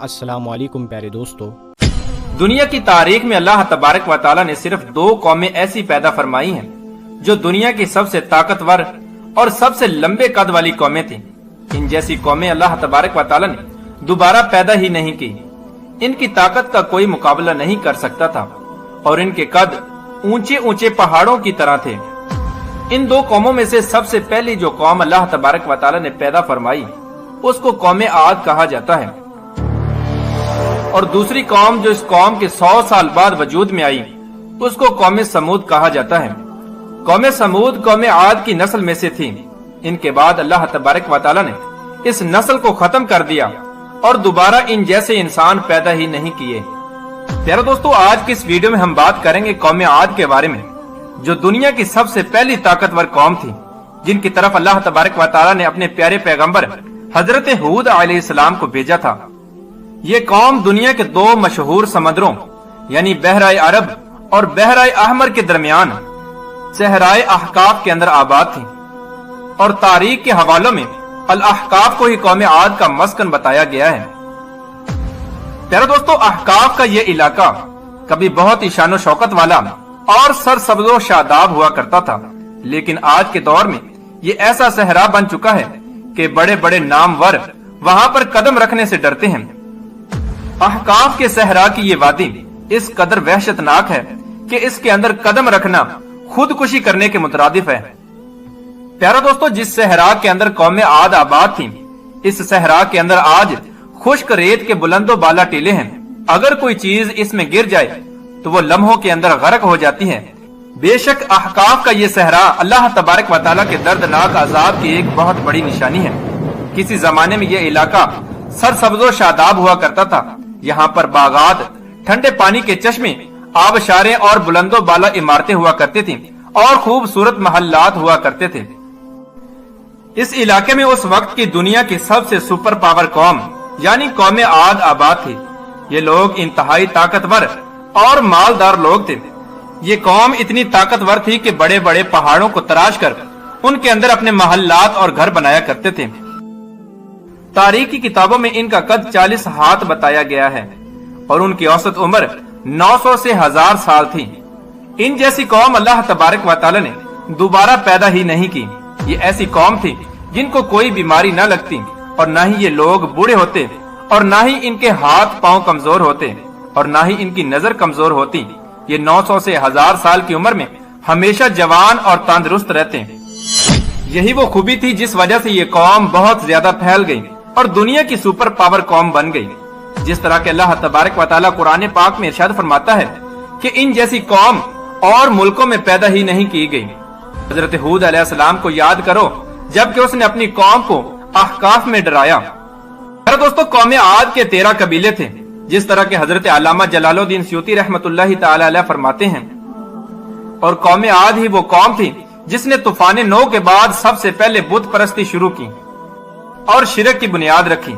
अस्सलाम वालेकुम प्यारे दोस्तों। दुनिया की तारीख में अल्लाह तबारक व तआला ने सिर्फ 2 कौमें ऐसी पैदा फरमाई हैं जो दुनिया की सबसे ताकतवर और सबसे लंबे कद वाली कौमें थीं। इन जैसी कौमें अल्लाह तबारक व तआला ने दोबारा पैदा ही नहीं की। इनकी ताकत का कोई मुकाबला नहीं कर सकता था और इनके कद ऊंचे ऊंचे पहाड़ों की तरह थे। इन 2 कौमों में से सबसे पहली जो कौम अल्लाह तबारक व तआला ने पैदा फरमाई उसको कौमे आद कहा जाता है, और दूसरी कौम जो इस कौम के 100 साल बाद वजूद में आई उसको कौमे समूद कहा जाता है। कौमे समूद कौमे आद की नस्ल में से थी। इनके बाद अल्लाह तबारक व तआला ने इस नस्ल को खत्म कर दिया और दोबारा इन जैसे इंसान पैदा ही नहीं किए। प्यारे दोस्तों, आज की इस वीडियो में हम बात करेंगे कौमे आद के बारे में, जो दुनिया की सबसे पहली ताकतवर कौम थी, जिनकी तरफ अल्लाह तबारक व तआला ने अपने प्यारे पैगंबर हजरत हूद अलैहिस्सलाम को भेजा था। ये कौम दुनिया के 2 मशहूर समुद्रों यानी बहराए अरब और बहराए अहमर के दरमियान सहराए अहकाफ के अंदर आबाद थी, और तारीख के हवालों में अल अहकाफ को ही कौमे आद का मस्कन बताया गया है। प्यारे दोस्तों, अहकाफ का ये इलाका कभी बहुत ही शानो शौकत वाला और सरसब्ज़ो शादाब हुआ करता था, लेकिन आज के दौर में ये ऐसा सहरा बन चुका है कि बड़े बड़े नामवर वहां पर कदम रखने से डरते हैं। अहकाफ के सहरा की ये वादी इस कदर वहशतनाक है कि इसके अंदर कदम रखना खुदकुशी करने के मुतरादिफ है। प्यारा दोस्तों, जिस सहरा के अंदर कौमे आद आबाद थी, इस सहरा के अंदर आज खुश्क रेत के बुलंदो बाला टीले हैं। अगर कोई चीज इसमें गिर जाए तो वो लम्हों के अंदर गर्क हो जाती है। बेशक अहकाफ का ये सहरा अल्लाह तबारक व तआला के दर्दनाक अजाब की एक बहुत बड़ी निशानी है। किसी जमाने में यह इलाका सरसब्ज़ो शादाब हुआ करता था। यहाँ पर बागात, ठंडे पानी के चश्मे, आबशारें और बुलंदो बाला इमारतें हुआ करती थीं और खूबसूरत महल्लात हुआ करते थे। इस इलाके में उस वक्त की दुनिया की सबसे सुपर पावर कौम यानी कौमे आद आबाद थी। ये लोग इंतहाई ताकतवर और मालदार लोग थे। ये कौम इतनी ताकतवर थी कि बड़े बड़े पहाड़ों को तराश कर उनके अंदर अपने महल्लात और घर बनाया करते थे। तारीख की किताबों में इनका कद 40 हाथ बताया गया है और उनकी औसत उम्र 900 से 1000 साल थी। इन जैसी कौम अल्लाह तबारक व तआला ने दोबारा पैदा ही नहीं की। ये ऐसी कौम थी जिनको कोई बीमारी न लगती और न ही ये लोग बूढ़े होते और न ही इनके हाथ पांव कमजोर होते और न ही इनकी नजर कमजोर होती। ये 900 से 1000 साल की उम्र में हमेशा जवान और तंदुरुस्त रहते हैं। यही वो खूबी थी जिस वजह से ये कौम बहुत ज्यादा फैल गई और दुनिया की सुपर पावर कौम बन गई। जिस तरह के अल्लाह तबारक व तआला कुरान पाक में इरशाद फरमाता है कि इन जैसी कौम और मुल्कों में पैदा ही नहीं की गई। हजरत हूद अलैहिस्सलाम को याद करो जबकि उसने अपनी कौम को अहकाफ में डराया। दोस्तों, कौमे आद के 13 कबीले थे, जिस तरह के हजरत अल्लामा जलालुद्दीन सयूती रहमतुल्लाहि ताला अलैह फरमाते हैं। और कौमे आद ही वो कौम थी जिसने तूफान नौ के बाद सबसे पहले बुत परस्ती शुरू की और शिरक की बुनियाद रखी।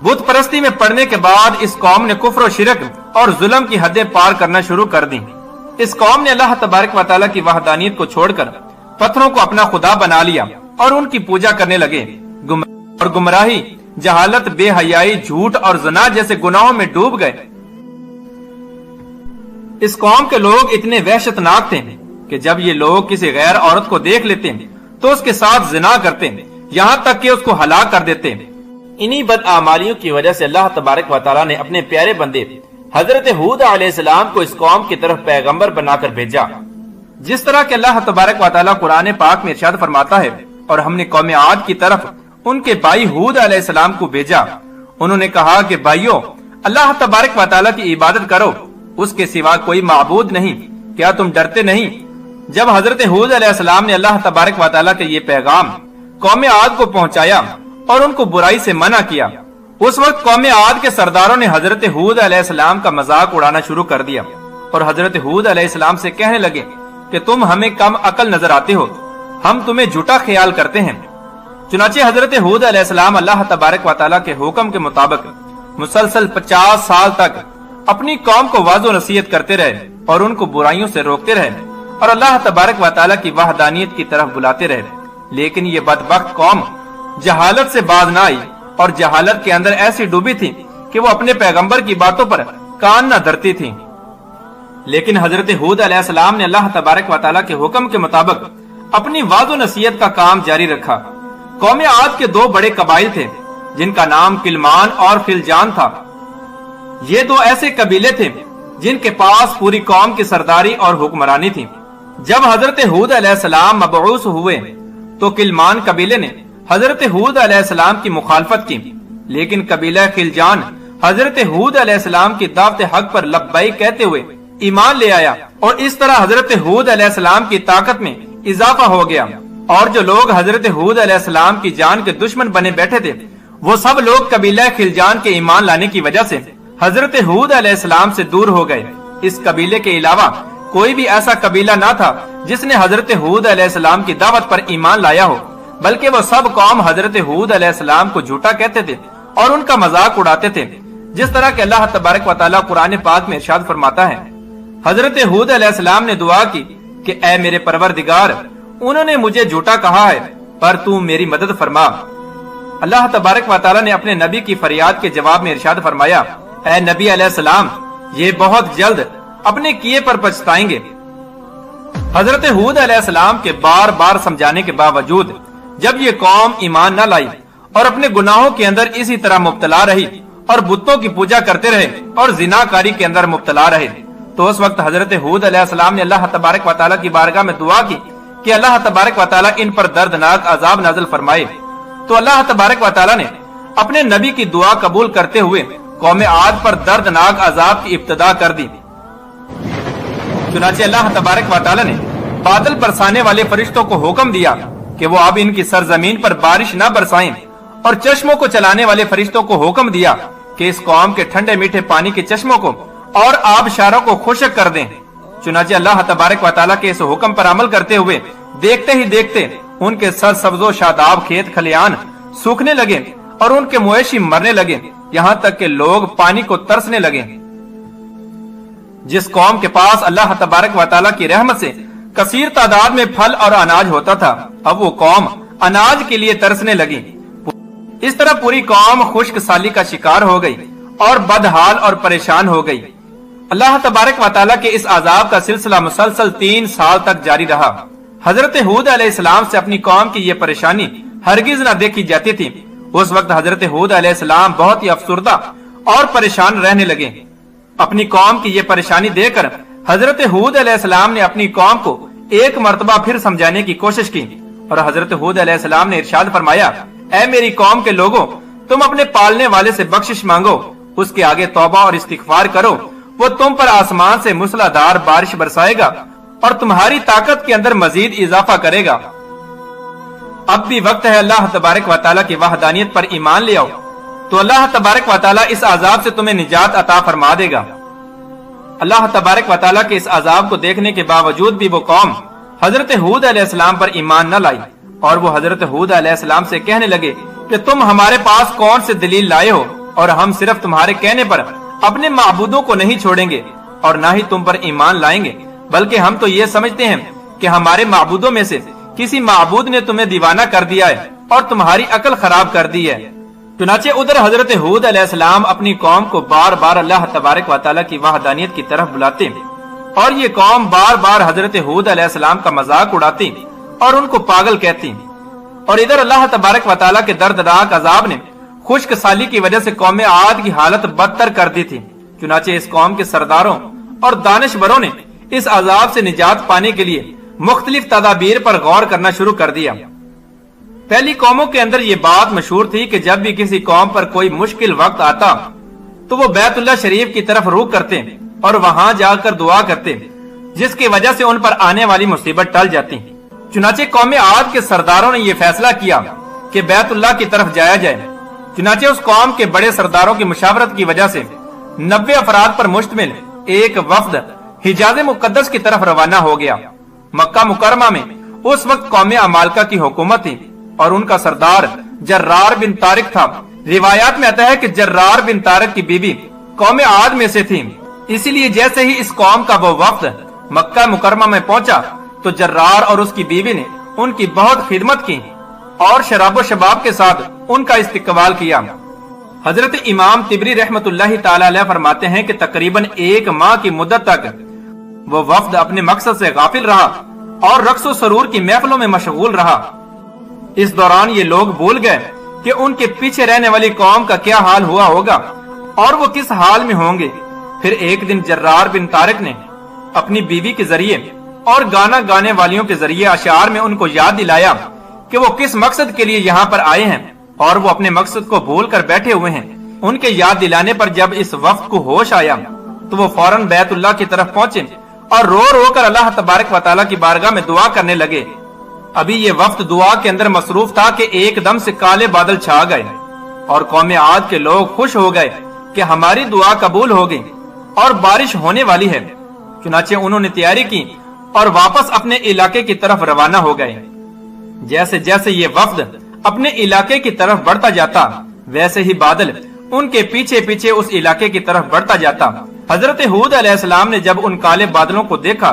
बुत परस्ती में पड़ने के बाद इस कौम ने कुफ्र और शिरक और जुल्म की हदें पार करना शुरू कर दी। इस कौम ने अल्लाह तबारक व तआला की वहदानियत को छोड़कर पत्थरों को अपना खुदा बना लिया और उनकी पूजा करने लगे। और गुमराही, जहालत, बेहयाई, झूठ और ज़िना जैसे गुनाहों में डूब गए। इस कौम के लोग इतने वहशतनाक थे कि जब ये लोग किसी गैर औरत को देख लेते तो उसके साथ ज़िना करते, यहाँ तक कि उसको हलाक कर देते। इन्हीं बदआमालियों की वजह से अल्लाह तबारक व तआला ने अपने प्यारे बंदे हजरत हूद अलैहिस्सलाम को इस कौम की तरफ पैगंबर बनाकर भेजा। जिस तरह के अल्लाह तबारक व तआला कुरान पाक में इरशाद फरमाता है, और हमने कौम आद की तरफ उनके भाई हूद अलैहिस्सलाम को भेजा। उन्होंने कहा कि भाइयों, अल्लाह तबारक व तआला की इबादत करो, उसके सिवा कोई माबूद नहीं। क्या तुम डरते नहीं? जब हजरत हूद अलैहिस्सलाम ने अल्लाह तबारक व तआला के ये पैगाम कौम आद को पहुंचाया और उनको बुराई से मना किया, उस वक्त कौम आद के सरदारों ने हजरत हूद अलैहिस्सलाम का मजाक उड़ाना शुरू कर दिया और हजरत हूद अलैहिस्सलाम से कहने लगे कि तुम हमें कम अकल नजर आते हो, हम तुम्हें झूठा ख्याल करते हैं। चुनाचे हजरत हूद अलैहिस्सलाम अल्लाह तबारक व तआला के हुक्म के मुताबिक मुसलसल 50 साल तक अपनी कौम को वाज़ो नसीहत करते रहे और उनको बुराइयों से रोकते रहे और अल्लाह तबारक व तआला की वहदानियत की तरफ बुलाते रहे। लेकिन ये बदबख्त कौम जहालत से बाज न आई और जहालत के अंदर ऐसी डूबी थी कि वो अपने पैगंबर की बातों पर कान न धरती थी। लेकिन हजरत हूद अलैहिस्सलाम ने अल्लाह तबारक व तआला के हुक्म के मुताबिक अपनी वाज़ो नसीहत का काम जारी रखा। कौम आद के दो बड़े कबाइल थे जिनका नाम किलमान और फिलजान था। ये दो ऐसे कबीले थे जिनके पास पूरी कौम की सरदारी और हुक्मरानी थी। जब हजरत हूद अलैहिस्सलाम मबऊस हुए तो किलमान कबीले ने हजरत हूद अलैहिस्सलाम की मुखालफत की, लेकिन कबीला खिलजान हजरत हूद अलैहिस्सलाम की दावत हक पर लब्बैक कहते हुए ईमान ले आया और इस तरह हजरत हूद अलैहिस्सलाम की ताकत में इजाफा हो गया। और जो लोग हजरत हूद अलैहिस्सलाम की जान के दुश्मन बने बैठे थे वो सब लोग कबीला खिलजान के ईमान लाने की वजह से हजरत हूद अलैहिस्सलाम से दूर हो गए। इस कबीले के अलावा कोई भी ऐसा कबीला ना था जिसने हजरत हूद अलैहिस्सलाम की दावत पर ईमान लाया हो, बल्कि वो सब कौम हजरत हूद अलैहिस्सलाम को झूठा कहते थे और उनका मजाक उड़ाते थे। जिस तरह के अल्लाह तबारक व तआला कुरान पाक में इरशाद फरमाता है, हजरत हूद अलैहिस्सलाम ने दुआ की कि ऐ मेरे परवरदिगार, उन्होंने मुझे झूठा कहा है पर तू मेरी मदद फरमा। अल्लाह तबारक व तआला ने अपने नबी की फरियाद के जवाब में इरशाद फरमाया, ऐ नबी अलैहिस्सलाम, ये बहुत जल्द अपने किए पर पछताएंगे। हजरत हूद अलैहिस्सलाम के बार बार समझाने के बावजूद जब ये कौम ईमान न लाई और अपने गुनाहों के अंदर इसी तरह मुब्तला रही और बुतों की पूजा करते रहे और जिनाकारी के अंदर मुब्तला रहे, तो उस वक्त हजरत हूद अलैहिस्सलाम ने अल्लाह तबारक व तआला की बारगाह में दुआ की कि अल्लाह तबारक व तआला इन पर दर्दनाक अजाब नाज़िल फरमाए। तो अल्लाह तबारक व तआला ने अपने नबी की दुआ कबूल करते हुए कौम आद पर दर्दनाक अजाब की इब्तिदा कर दी। चुनाचे अल्लाह तबारक व तआला ने बादल बरसाने वाले फरिश्तों को हुक्म दिया कि वो अब इनकी सरजमीन पर बारिश न बरसाएं, और चश्मों को चलाने वाले फरिश्तों को हुक्म दिया कि इस कौम के ठंडे मीठे पानी के चश्मों को और आबशारों को खुश्क कर दें। चुनाचे अल्लाह तबारक व तआला के इस हुक्म पर अमल करते हुए देखते ही देखते उनके सरसब्जो शादाब खेत खलियान सूखने लगे और उनके मवेशी मरने लगे, यहाँ तक कि लोग पानी को तरसने लगे। जिस कौम के पास अल्लाह तबारक व तआला की रहमत से कसीर तादाद में फल और अनाज होता था, अब वो कौम अनाज के लिए तरसने लगी। इस तरह पूरी कौम खुश्क साली का शिकार हो गई और बदहाल और परेशान हो गई। अल्लाह तबारक व तआला के इस अजाब का सिलसिला मुसलसल 3 साल तक जारी रहा। हजरत हूद अलैहिस्सलाम से अपनी कौम की ये परेशानी हरगिज न देखी जाती थी। उस वक्त हजरत हूद अलैहिस्सलाम बहुत ही अफसुर्दा और परेशान रहने लगे। अपनी कौम की ये परेशानी देखकर हजरत हूद अलैहिस्सलाम ने अपनी कौम को एक मर्तबा फिर समझाने की कोशिश की और हजरत हूद अलैहिस्सलाम ने इरशाद फरमाया, ऐ मेरी कौम के लोगों, तुम अपने पालने वाले से बख्शिश मांगो, उसके आगे तौबा और इस्तिगफार करो, वो तुम पर आसमान से मूसलाधार बारिश बरसाएगा और तुम्हारी ताकत के अंदर मजीद इजाफा करेगा। अब भी वक्त है अल्लाह तबारक व तआला की वहदानियत पर ईमान ले आओ, तो अल्लाह तबारक व तआला इस अजाब से तुम्हें निजात अता फरमा देगा। अल्लाह तबारक व तआला के इस अजाब को देखने के बावजूद भी वो कौम हजरत हूद अलैहिस्सलाम पर ईमान न लाई और वो हजरत हूद अलैहिस्सलाम से कहने लगे कि तुम हमारे पास कौन से दलील लाए हो, और हम सिर्फ तुम्हारे कहने पर अपने माबूदों को नहीं छोड़ेंगे और न ही तुम पर ईमान लाएंगे, बल्कि हम तो ये समझते हैं कि हमारे माबूदों में से किसी माबूद ने तुम्हें दीवाना कर दिया है और तुम्हारी अकल खराब कर दी है। चुनाचे उधर हजरत हूद अलैहिस्सलाम अपनी कौम को बार बार अल्लाह तबारक व तआला की वहदानियत की तरफ बुलाते और ये कौम बार बार हजरत हूद अलैहिस्सलाम का मजाक उड़ाती और उनको पागल कहती। और इधर अल्लाह तबारक व तआला के दर्दनाक अजाब ने खुश्क साली की वजह से कौम आद की हालत बदतर कर दी थी। चुनाचे इस कौम के सरदारों और दानिशवरों ने इस अजाब से निजात पाने के लिए मुख्तलिफ तदाबीर पर गौर करना शुरू कर दिया। पहली कौमों के अंदर ये बात मशहूर थी कि जब भी किसी कौम पर कोई मुश्किल वक्त आता तो वो बैतुल्लाह शरीफ की तरफ रुख करते और वहां जाकर दुआ करते, जिसकी वजह से उन पर आने वाली मुसीबत टल जाती। चुनाचे कौम आद के सरदारों ने यह फैसला किया कि बैतुल्लाह की तरफ जाया जाए। चुनाचे उस कौम के बड़े सरदारों की मुशावरत की वजह से 90 अफराद पर मुश्तमिल एक वफ्द हिजाज मुकद्दस की तरफ रवाना हो गया। मक्का मुकरमा में उस वक्त कौम अमालका की हुकूमत थी और उनका सरदार जर्रार बिन तारिक था। रिवायात में आता है कि जर्रार बिन तारिक की बीवी कौम आद में से थी, इसीलिए जैसे ही इस कौम का वो वफ्द मक्का मुकरमा में पहुंचा तो जर्रार और उसकी बीवी ने उनकी बहुत खिदमत की और शराबो शबाब के साथ उनका इस्तिकबाल किया। हजरत इमाम तिबरी रहमतुल्लाहि ताला अलैह फरमाते हैं कि तकरीबन 1 माह की मुद्दत तक वो वफ्द अपने मकसद से गाफिल रहा और रक्सो सरूर की महफिलों में मशगूल रहा। इस दौरान ये लोग भूल गए कि उनके पीछे रहने वाली कौम का क्या हाल हुआ होगा और वो किस हाल में होंगे। फिर एक दिन जर्रार बिन तारिक ने अपनी बीवी के जरिए और गाना गाने वालियों के जरिए अशार में उनको याद दिलाया कि वो किस मकसद के लिए यहाँ पर आए हैं और वो अपने मकसद को भूल कर बैठे हुए हैं। उनके याद दिलाने पर जब इस वफ्द को होश आया तो वो फौरन बैतुल्लाह की तरफ पहुंचे और रो रो कर अल्लाह तबारक व तआला की बारगाह में दुआ करने लगे। अभी ये वफ्द दुआ के अंदर मसरूफ था कि एकदम से काले बादल छा गए और कौम आद के लोग खुश हो गए कि हमारी दुआ कबूल हो गई और बारिश होने वाली है। चुनाचे उन्होंने तैयारी की और वापस अपने इलाके की तरफ रवाना हो गए। जैसे जैसे ये वफ्द अपने इलाके की तरफ बढ़ता जाता वैसे ही बादल उनके पीछे पीछे उस इलाके की तरफ बढ़ता जाता। हजरत हूद अलैहिस्सलाम ने जब उन काले बादलों को देखा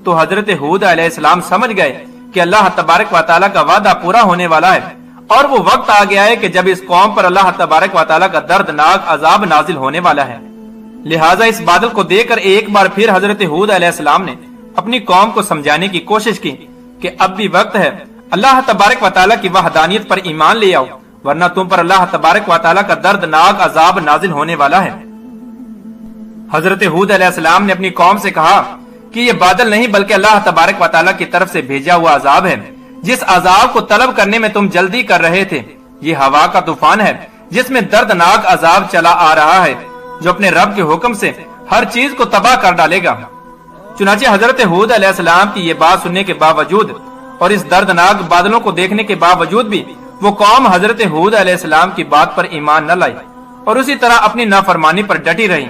तो हजरत हूद अलैहिस्सलाम समझ गए कि अल्लाह तबारक व तआला का वादा पूरा होने वाला है और वो वक्त आ गया है कि जब इस कौम पर अल्लाह तबारक व तआला का दर्दनाक अजाब नाजिल होने वाला है। लिहाजा इस बादल को देखकर एक बार फिर हजरत हूद अलैहिस्सलाम ने अपनी कौम को समझाने की कोशिश की कि अब भी वक्त है, अल्लाह तबारक व तआला की वहदानियत पर ईमान ले आओ, वरना तुम पर अल्लाह तबारक व तआला का दर्दनाक अजाब नाजिल होने वाला है। हजरत हूद अलैहिस्सलाम ने अपनी कौम से कहा कि ये बादल नहीं बल्कि अल्लाह तबारक व तआला की तरफ से भेजा हुआ अजाब है। जिस अजाब को तलब करने में तुम जल्दी कर रहे थे, ये हवा का तूफान है जिसमें दर्दनाक अजाब चला आ रहा है जो अपने रब के हुक्म से हर चीज को तबाह कर डालेगा। चुनाचे हजरत हूद अलैहिस्सलाम की ये बात सुनने के बावजूद और इस दर्दनाक बादलों को देखने के बावजूद भी वो कौम हजरत हूद अलैहिस्सलाम की बात पर ईमान न लाई और उसी तरह अपनी नाफरमानी पर डटी रही।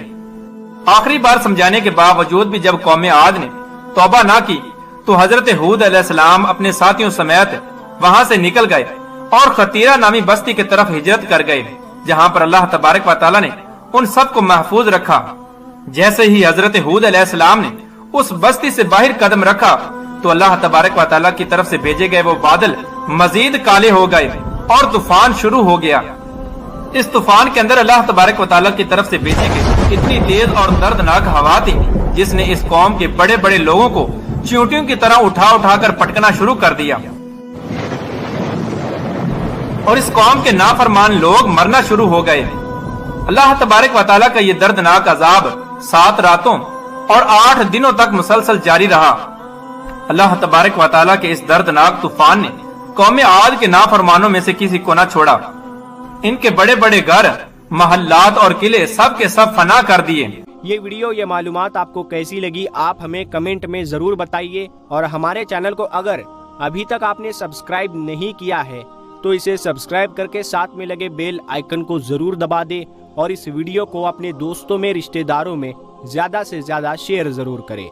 आखिरी बार समझाने के बावजूद भी जब कौम आद ने तौबा ना की तो हजरत हूद अलैहिस्सलाम अपने साथियों समेत वहां से निकल गए और खतीरा नामी बस्ती की तरफ हिजरत कर गए, जहां पर अल्लाह तबारक व तआला ने उन सबको महफूज रखा। जैसे ही हजरत हूद अलैहिस्सलाम ने उस बस्ती से बाहर कदम रखा तो अल्लाह तबारक व तआला की तरफ से भेजे गए वो बादल मजीद काले हो गए और तूफान शुरू हो गया। इस तूफान के अंदर अल्लाह तबारक व तआला की तरफ से भेजी गई इतनी तेज और दर्दनाक हवा थी जिसने इस कौम के बड़े बड़े लोगों को चींटियों की तरह उठा उठा कर पटकना शुरू कर दिया और इस कौम के नाफरमान लोग मरना शुरू हो गए। अल्लाह तबारक व तआला का ये दर्दनाक अजाब 7 रातों और 8 दिनों तक मुसलसल जारी रहा। अल्लाह तबारक व तआला के इस दर्दनाक तूफान ने कौम आद के नाफरमानों में से किसी को न छोड़ा। इनके बड़े बड़े घर, महल्लात और किले सब के सब फना कर दिए। ये वीडियो, ये मालूमात आपको कैसी लगी आप हमें कमेंट में जरूर बताइए और हमारे चैनल को अगर अभी तक आपने सब्सक्राइब नहीं किया है तो इसे सब्सक्राइब करके साथ में लगे बेल आइकन को जरूर दबा दे और इस वीडियो को अपने दोस्तों में, रिश्तेदारों में ज्यादा से ज्यादा शेयर जरूर करें।